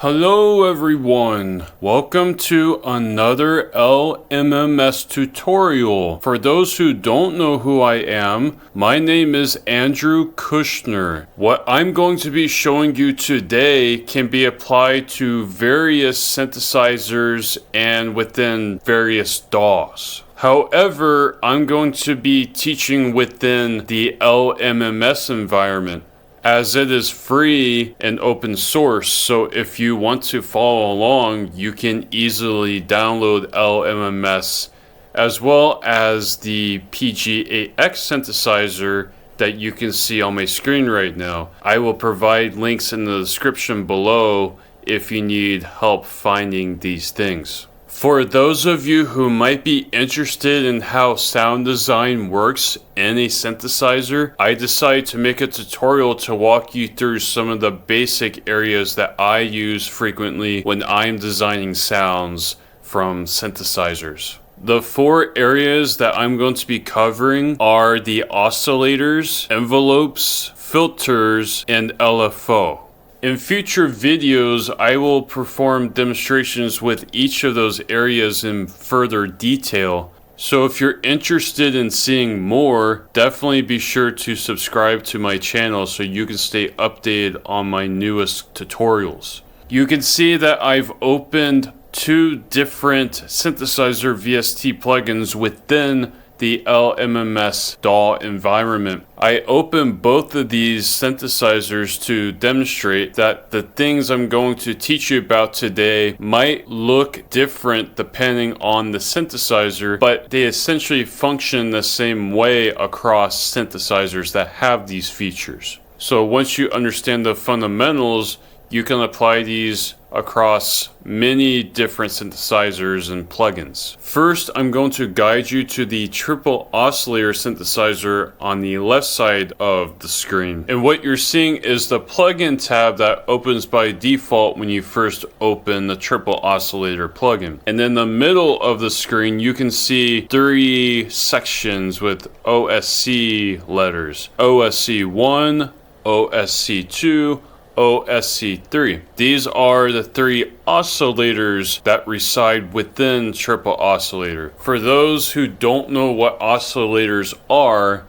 Hello everyone, welcome to another LMMS tutorial. For those who don't know who I am, my name is Andrew Kushner. What I'm going to be showing you today can be applied to various synthesizers and within various DAWs. However, I'm going to be teaching within the LMMS environment, as it is free and open source. So if you want to follow along, you can easily download LMMS as well as the PG-8X synthesizer that you can see on my screen right now. I will provide links in the description below if you need help finding these things. For those of you who might be interested in how sound design works in a synthesizer, I decided to make a tutorial to walk you through some of the basic areas that I use frequently when I'm designing sounds from synthesizers. The four areas that I'm going to be covering are the oscillators, envelopes, filters, and LFO. In future videos, I will perform demonstrations with each of those areas in further detail. So if you're interested in seeing more, definitely be sure to subscribe to my channel so you can stay updated on my newest tutorials. You can see that I've opened two different synthesizer VST plugins within the LMMS DAW environment. I opened both of these synthesizers to demonstrate that the things I'm going to teach you about today might look different depending on the synthesizer, but they essentially function the same way across synthesizers that have these features. So once you understand the fundamentals, you can apply these across many different synthesizers and plugins. First, I'm going to guide you to the Triple Oscillator synthesizer on the left side of the screen. And what you're seeing is the plugin tab that opens by default when you first open the Triple Oscillator plugin. And in the middle of the screen, you can see three sections with OSC letters. OSC1, OSC2, OSC3. These are the three oscillators that reside within Triple Oscillator. For those who don't know what oscillators are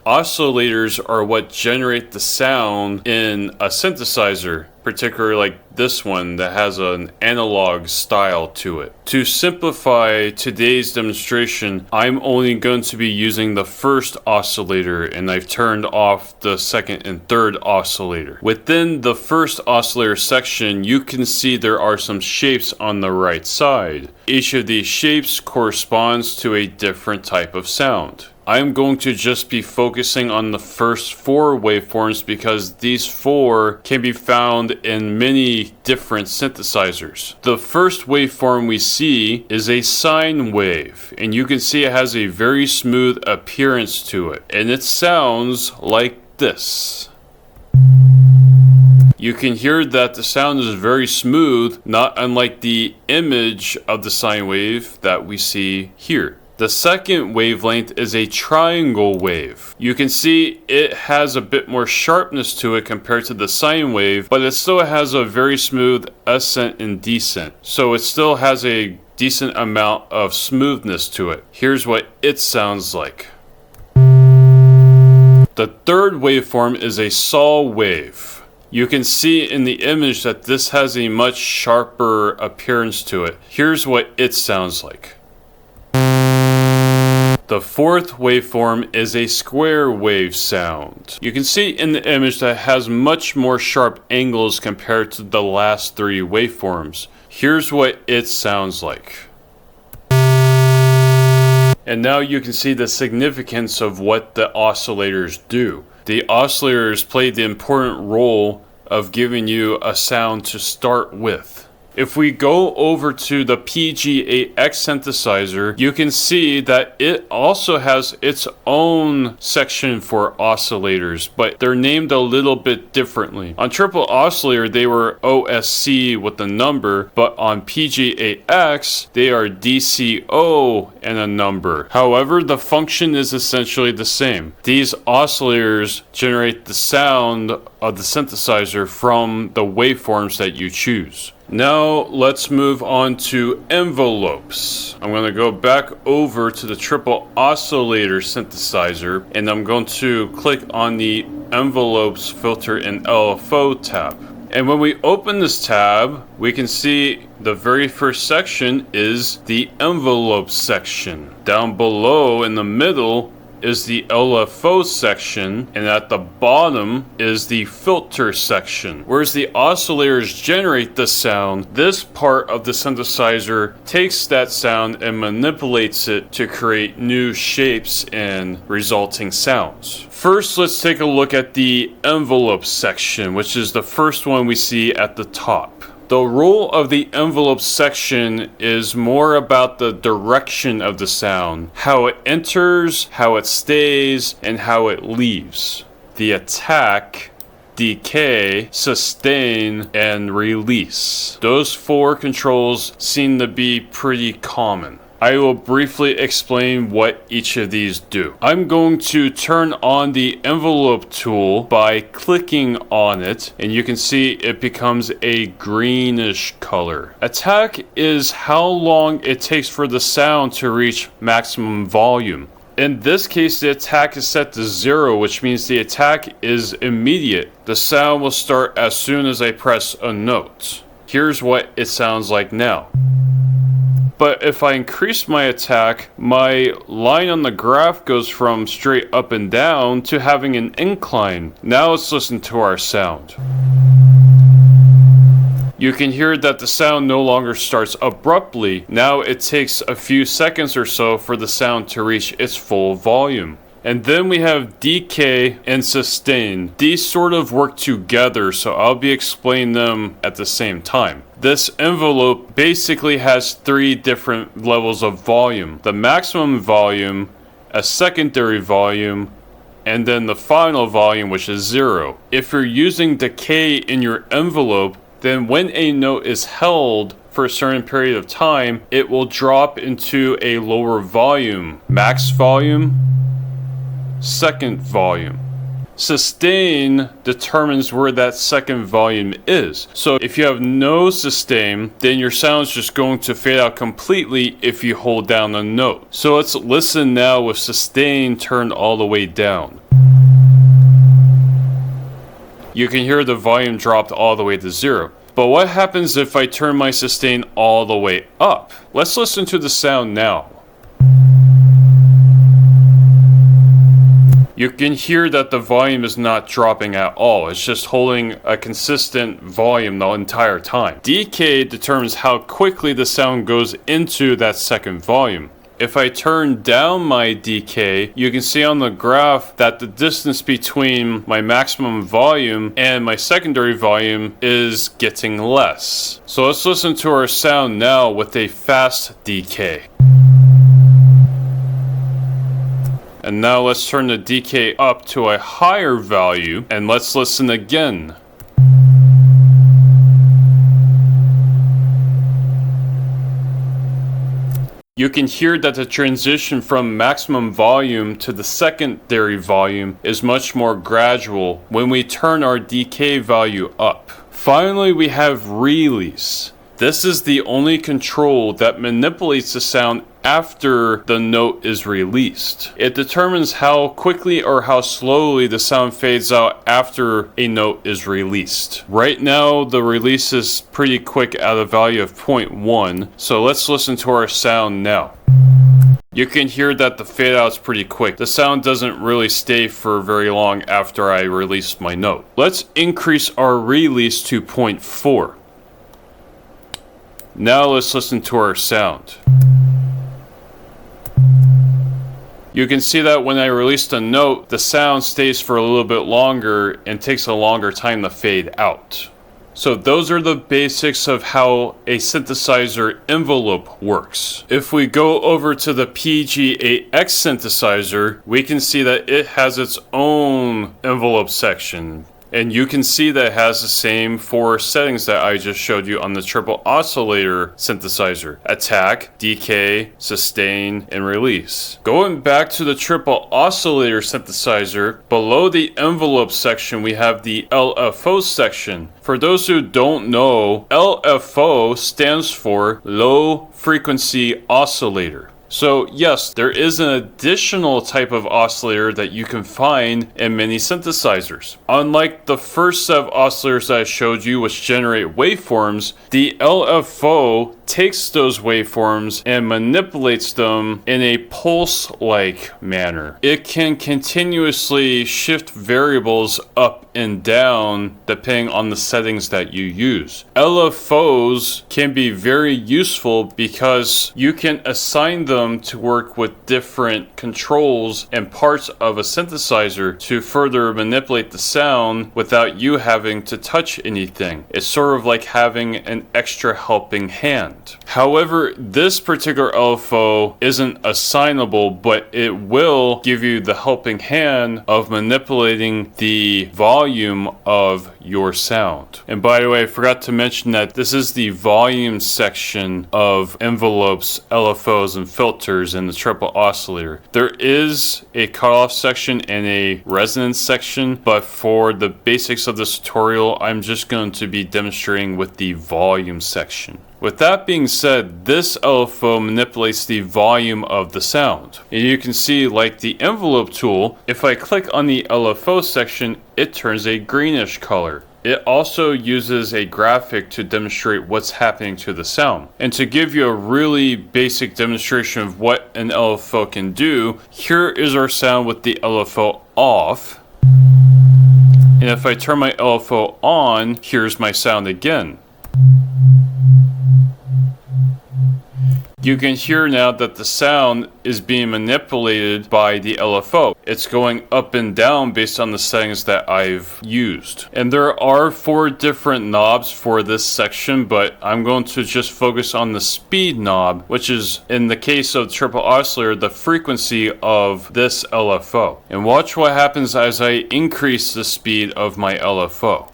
what generate the sound in a synthesizer, particularly like this one that has an analog style to it. To simplify today's demonstration, I'm only going to be using the first oscillator, and I've turned off the second and third oscillator. Within the first oscillator section, you can see there are some shapes on the right side. Each of these shapes corresponds to a different type of sound. I'm going to just be focusing on the first four waveforms because these four can be found in many different synthesizers. The first waveform we see is a sine wave, and you can see it has a very smooth appearance to it, and it sounds like this. You can hear that the sound is very smooth, not unlike the image of the sine wave that we see here. The second wavelength is a triangle wave. You can see it has a bit more sharpness to it compared to the sine wave, but it still has a very smooth ascent and descent. So it still has a decent amount of smoothness to it. Here's what it sounds like. The third waveform is a saw wave. You can see in the image that this has a much sharper appearance to it. Here's what it sounds like. The fourth waveform is a square wave sound. You can see in the image that it has much more sharp angles compared to the last three waveforms. Here's what it sounds like. And now you can see the significance of what the oscillators do. The oscillators play the important role of giving you a sound to start with. If we go over to the PG-8X synthesizer, you can see that it also has its own section for oscillators, but they're named a little bit differently. On Triple Oscillator, they were OSC with the number, but on PG-8X, they are DCO and a number. However, the function is essentially the same. These oscillators generate the sound of the synthesizer from the waveforms that you choose. Now let's move on to envelopes. I'm going to go back over to the Triple Oscillator synthesizer, and I'm going to click on the envelopes filter and LFO tab. And when we open this tab, we can see the very first section is the envelope section. Down below in the middle is the LFO section, and at the bottom is the filter section. Whereas the oscillators generate the sound, this part of the synthesizer takes that sound and manipulates it to create new shapes and resulting sounds. First, let's take a look at the envelope section, which is the first one we see at the top. The role of the envelope section is more about the direction of the sound, how it enters, how it stays, and how it leaves. The attack, decay, sustain, and release. Those four controls seem to be pretty common. I will briefly explain what each of these do. I'm going to turn on the envelope tool by clicking on it, and you can see it becomes a greenish color. Attack is how long it takes for the sound to reach maximum volume. In this case, the attack is set to 0, which means the attack is immediate. The sound will start as soon as I press a note. Here's what it sounds like now. But if I increase my attack, my line on the graph goes from straight up and down to having an incline. Now let's listen to our sound. You can hear that the sound no longer starts abruptly. Now it takes a few seconds or so for the sound to reach its full volume. And then we have decay and sustain. These sort of work together, so I'll be explaining them at the same time. This envelope basically has three different levels of volume. The maximum volume, a secondary volume, and then the final volume, which is 0. If you're using decay in your envelope, then when a note is held for a certain period of time, it will drop into a lower volume. Max volume, second volume. Sustain determines where that second volume is. So if you have no sustain, then your sound's just going to fade out completely if you hold down a note. So let's listen now with sustain turned all the way down. You can hear the volume dropped all the way to 0. But what happens if I turn my sustain all the way up? Let's listen to the sound now. You can hear that the volume is not dropping at all. It's just holding a consistent volume the entire time. Decay determines how quickly the sound goes into that second volume. If I turn down my decay, you can see on the graph that the distance between my maximum volume and my secondary volume is getting less. So let's listen to our sound now with a fast decay. And now let's turn the decay up to a higher value, and let's listen again. You can hear that the transition from maximum volume to the secondary volume is much more gradual when we turn our decay value up. Finally, we have release. This is the only control that manipulates the sound after the note is released. It determines how quickly or how slowly the sound fades out after a note is released. Right now, the release is pretty quick at a value of 0.1, so let's listen to our sound now. You can hear that the fade out is pretty quick. The sound doesn't really stay for very long after I release my note. Let's increase our release to 0.4. Now let's listen to our sound. You can see that when I release a note, the sound stays for a little bit longer and takes a longer time to fade out. So those are the basics of how a synthesizer envelope works. If we go over to the PG-8X synthesizer, we can see that it has its own envelope section. And you can see that it has the same 4 settings that I just showed you on the Triple Oscillator synthesizer: attack, decay, sustain, and release. Going back to the Triple Oscillator synthesizer, below the envelope section we have the LFO section. For those who don't know, LFO stands for low frequency oscillator. So yes, there is an additional type of oscillator that you can find in many synthesizers. Unlike the first set of oscillators that I showed you, which generate waveforms, the LFO takes those waveforms and manipulates them in a pulse-like manner. It can continuously shift variables up and down depending on the settings that you use. LFOs can be very useful because you can assign them to work with different controls and parts of a synthesizer to further manipulate the sound without you having to touch anything. It's sort of like having an extra helping hand. However, this particular LFO isn't assignable, but it will give you the helping hand of manipulating the volume of your sound. And by the way, I forgot to mention that this is the volume section of envelopes, LFOs, and filters in the Triple Oscillator. There is a cutoff section and a resonance section, but for the basics of this tutorial, I'm just going to be demonstrating with the volume section. With that being said, this LFO manipulates the volume of the sound. And you can see, like the envelope tool, if I click on the LFO section, it turns a greenish color. It also uses a graphic to demonstrate what's happening to the sound. And to give you a really basic demonstration of what an LFO can do, here is our sound with the LFO off. And if I turn my LFO on, here's my sound again. You can hear now that the sound is being manipulated by the LFO. It's going up and down based on the settings that I've used. And there are 4 different knobs for this section, but I'm going to just focus on the speed knob, which is, in the case of Triple Oscillator, the frequency of this LFO. And watch what happens as I increase the speed of my LFO.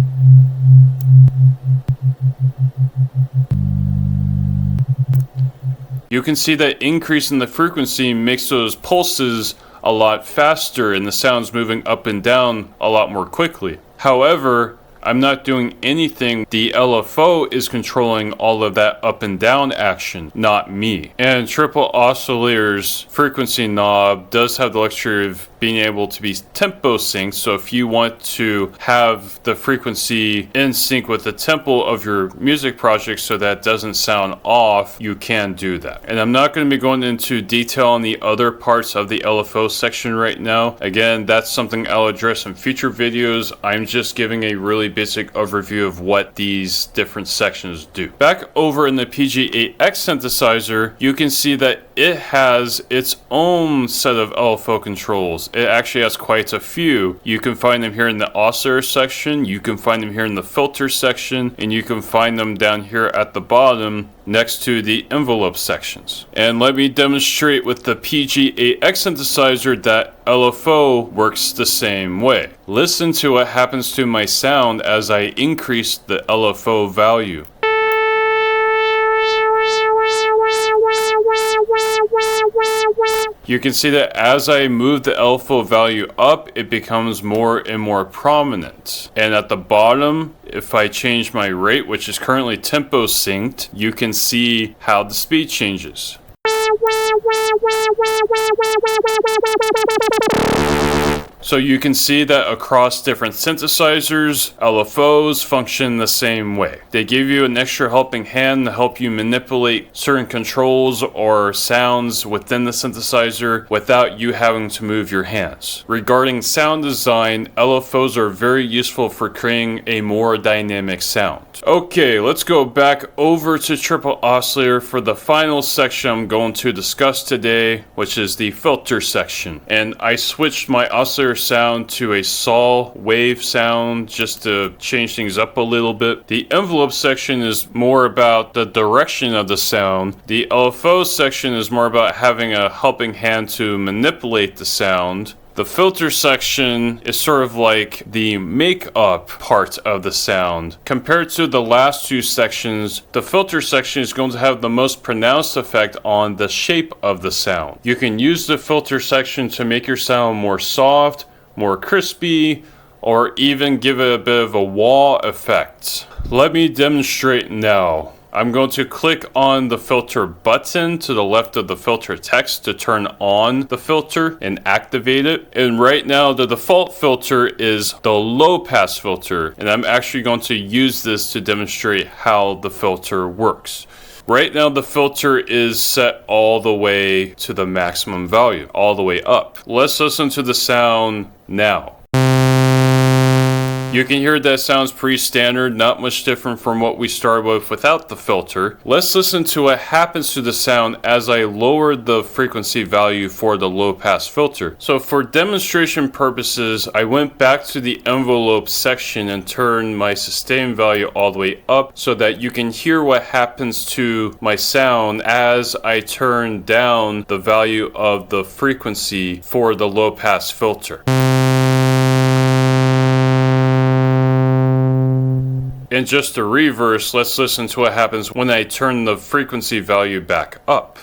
You can see that increase in the frequency makes those pulses a lot faster and the sound's moving up and down a lot more quickly. However, I'm not doing anything. The LFO is controlling all of that up and down action, not me. And Triple Oscillator's frequency knob does have the luxury of being able to be tempo synced. So if you want to have the frequency in sync with the tempo of your music project so that it doesn't sound off, you can do that. And I'm not going to be going into detail on the other parts of the LFO section right now. Again, that's something I'll address in future videos. I'm just giving a really basic overview of what these different sections do. Back over in the PG-8X synthesizer, you can see that it has its own set of LFO controls. It actually has quite a few. You can find them here in the oscillator section, you can find them here in the filter section, and you can find them down here at the bottom next to the envelope sections. And let me demonstrate with the PG-8X synthesizer that LFO works the same way. Listen to what happens to my sound as I increase the LFO value. You can see that as I move the LFO value up, it becomes more and more prominent. And at the bottom, if I change my rate, which is currently tempo synced, you can see how the speed changes. So you can see that across different synthesizers, LFOs function the same way. They give you an extra helping hand to help you manipulate certain controls or sounds within the synthesizer without you having to move your hands. Regarding sound design, LFOs are very useful for creating a more dynamic sound. Okay, let's go back over to Triple Oscillator for the final section I'm going to discuss today, which is the filter section. And I switched my oscillator sound to a saw wave sound just to change things up a little bit. The envelope section is more about the direction of the sound. The LFO section is more about having a helping hand to manipulate the sound. The filter section is sort of like the makeup part of the sound. Compared to the last two sections, the filter section is going to have the most pronounced effect on the shape of the sound. You can use the filter section to make your sound more soft, more crispy, or even give it a bit of a wah effect. Let me demonstrate now. I'm going to click on the filter button to the left of the filter text to turn on the filter and activate it. And right now the default filter is the low pass filter, and I'm actually going to use this to demonstrate how the filter works. Right now the filter is set all the way to the maximum value, all the way up. Let's listen to the sound now. You can hear that sounds pretty standard, not much different from what we started with without the filter. Let's listen to what happens to the sound as I lower the frequency value for the low pass filter. So for demonstration purposes, I went back to the envelope section and turned my sustain value all the way up so that you can hear what happens to my sound as I turn down the value of the frequency for the low pass filter. And just to reverse, let's listen to what happens when I turn the frequency value back up.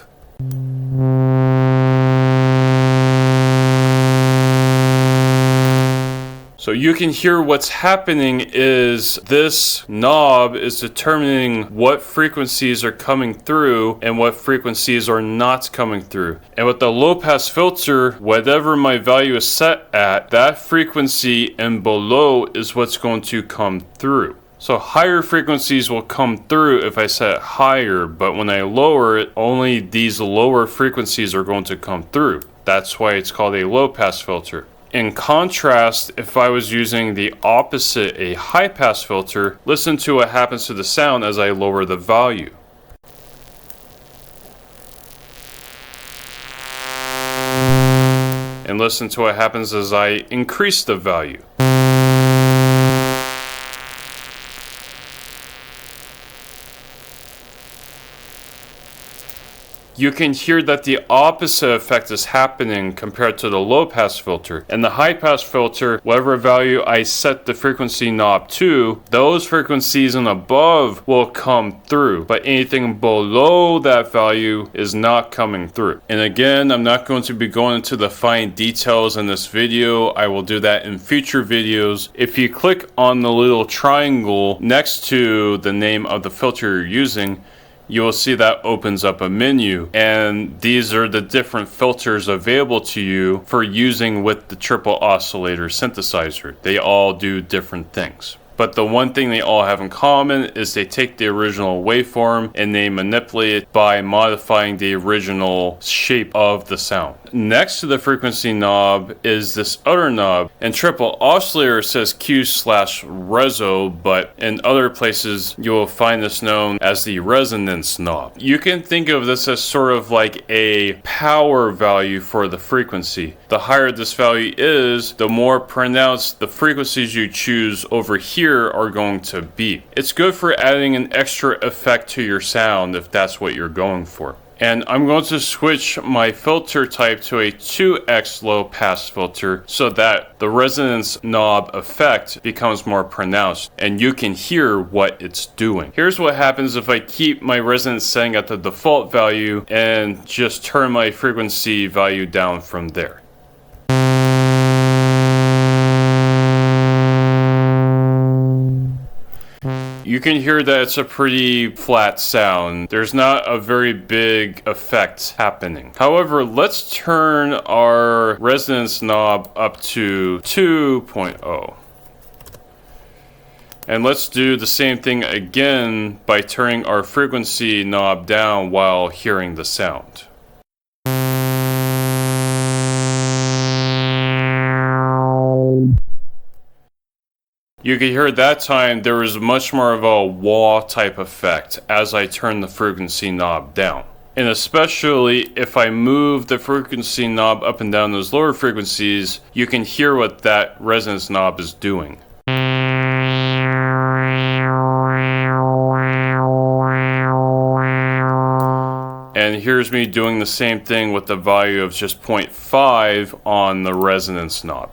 So you can hear what's happening is this knob is determining what frequencies are coming through and what frequencies are not coming through. And with the low pass filter, whatever my value is set at, that frequency and below is what's going to come through. So higher frequencies will come through if I set it higher, but when I lower it, only these lower frequencies are going to come through. That's why it's called a low pass filter. In contrast, if I was using the opposite, a high pass filter, listen to what happens to the sound as I lower the value. And listen to what happens as I increase the value. You can hear that the opposite effect is happening compared to the low pass filter. In the high pass filter, whatever value I set the frequency knob to, those frequencies and above will come through, but anything below that value is not coming through. And again, I'm not going to be going into the fine details in this video. I will do that in future videos. If you click on the little triangle next to the name of the filter you're using, you will see that opens up a menu, and these are the different filters available to you for using with the Triple Oscillator synthesizer. They all do different things. But the one thing they all have in common is they take the original waveform and they manipulate it by modifying the original shape of the sound. Next to the frequency knob is this other knob, and Triple Oscillator says Q/reso, but in other places you will find this known as the resonance knob. You can think of this as sort of like a power value for the frequency. The higher this value is, the more pronounced the frequencies you choose over here are going to be. It's good for adding an extra effect to your sound if that's what you're going for. And I'm going to switch my filter type to a 2X low pass filter so that the resonance knob effect becomes more pronounced and you can hear what it's doing. Here's what happens if I keep my resonance setting at the default value and just turn my frequency value down from there. You can hear that it's a pretty flat sound. There's not a very big effect happening. However, let's turn our resonance knob up to 2.0. And let's do the same thing again by turning our frequency knob down while hearing the sound. You can hear at that time there was much more of a wah type effect as I turn the frequency knob down. And especially if I move the frequency knob up and down those lower frequencies, you can hear what that resonance knob is doing. And here's me doing the same thing with the value of just 0.5 on the resonance knob.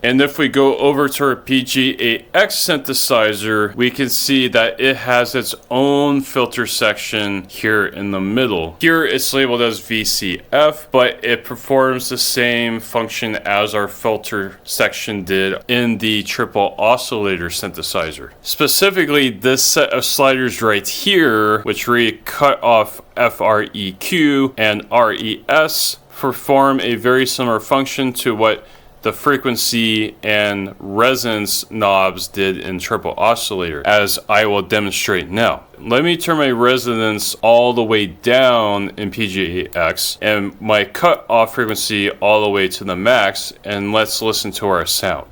And if we go over to our PG-8X synthesizer, we can see that it has its own filter section here in the middle. Here it's labeled as VCF, but it performs the same function as our filter section did in the Triple Oscillator synthesizer. Specifically, this set of sliders right here, which read cut off FREQ and RES, perform a very similar function to what the frequency and resonance knobs did in Triple Oscillator, as I will demonstrate now. Let me turn my resonance all the way down in PG-8X and my cut off frequency all the way to the max, and let's listen to our sound.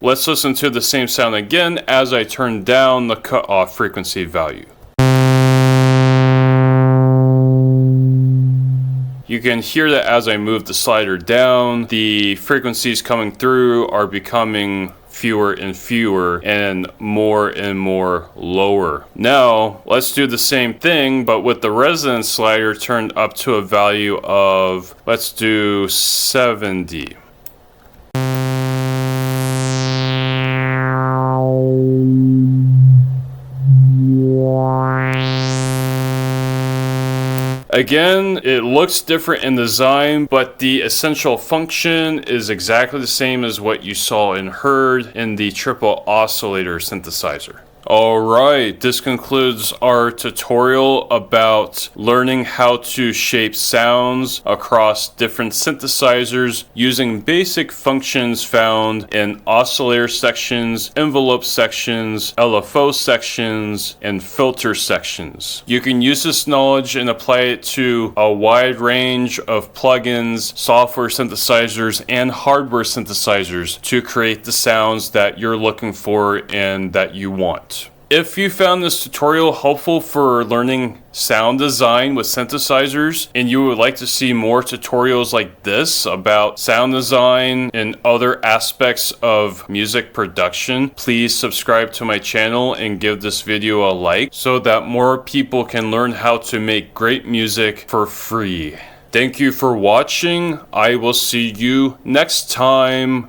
Let's listen to the same sound again as I turn down the cut off frequency value. You can hear that as I move the slider down, the frequencies coming through are becoming fewer and fewer and more lower. Now, let's do the same thing, but with the resonance slider turned up to a value of, let's do 70. Again, it looks different in design, but the essential function is exactly the same as what you saw and heard in the Triple Oscillator synthesizer. Alright, this concludes our tutorial about learning how to shape sounds across different synthesizers using basic functions found in oscillator sections, envelope sections, LFO sections, and filter sections. You can use this knowledge and apply it to a wide range of plugins, software synthesizers, and hardware synthesizers to create the sounds that you're looking for and that you want. If you found this tutorial helpful for learning sound design with synthesizers, and you would like to see more tutorials like this about sound design and other aspects of music production, please subscribe to my channel and give this video a like so that more people can learn how to make great music for free. Thank you for watching. I will see you next time.